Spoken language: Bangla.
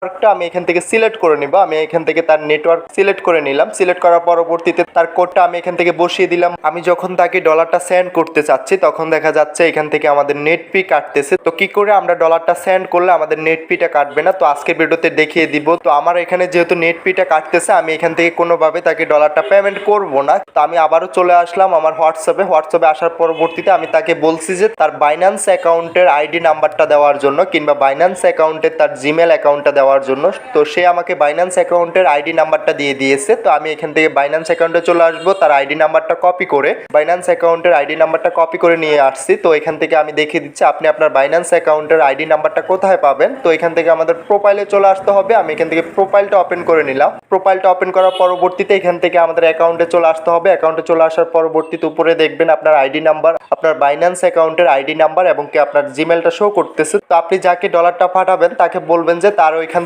নেটওয়ার্কটা আমি এখান থেকে সিলেক্ট করে নিব। আমি এখান থেকে তার নেটওয়ার্ক সিলেক্ট করে নিলাম। সিলেক্ট করার পরবর্তীতে তার কোডটা আমি এখান থেকে বসিয়ে দিলাম। আমি যখন তাকে ডলারটা সেন্ড করতে চাচ্ছি তখন দেখা যাচ্ছে এখান থেকে আমাদের নেট ফি কাটতেছে। তো কি করে আমরা ডলারটা সেন্ড করলে আমাদের নেট ফিটা কাটবে না, তো আজকের ভিডিওতে দেখিয়ে দিব। তো আমার এখানে যেহেতু নেট ফিটা কাটতেছে আমি এখান থেকে কোনোভাবে তাকে ডলারটা পেমেন্ট করব না। তো আমি আবারও চলে আসলাম আমার হোয়াটসঅ্যাপে আসার পরবর্তীতে আমি তাকে বলছি যে তার বাইন্যান্স অ্যাকাউন্টের আইডি নাম্বারটা দেওয়ার জন্য কিংবা বাইন্যান্স অ্যাকাউন্টের তার জিমেল অ্যাকাউন্টটা দেওয়ার জন্য। তো সে আমাকে বাইন্যান্স অ্যাকাউন্টের আইডি নাম্বারটা দিয়ে দিয়েছে। তো আমি এখান থেকে বাইন্যান্স অ্যাকাউন্টে চলে আসবো, তার আইডি নাম্বারটা কপি করে বাইন্যান্স অ্যাকাউন্টের আইডি নাম্বারটা কপি করে নিয়ে আসছি। তো এখান থেকে আমি দেখিয়ে দিচ্ছি আপনি আপনার বাইন্যান্স অ্যাকাউন্টের আইডি নাম্বারটা কোথায় পাবেন। তো এখান থেকে আমাদের প্রোফাইলে চলে আসতে হবে। আমি এখান থেকে প্রোফাইলটা ওপেন করে নিলাম। প্রোফাইলটা ওপেন করার পরবর্তীতে এখান থেকে আমাদের অ্যাকাউন্টে চলে আসতে হবে। অ্যাকাউন্টে চলে আসার পরবর্তীতে উপরে দেখবেন আপনার আইডি নাম্বার, আপনার বাইন্যান্স অ্যাকাউন্টের আইডি নাম্বার এবং কি আপনার জিমেলটা শো করতেছে। তো আপনি যাকে ডলারটা পাঠাবেন তাকে বলবেন যে তার ওইখানে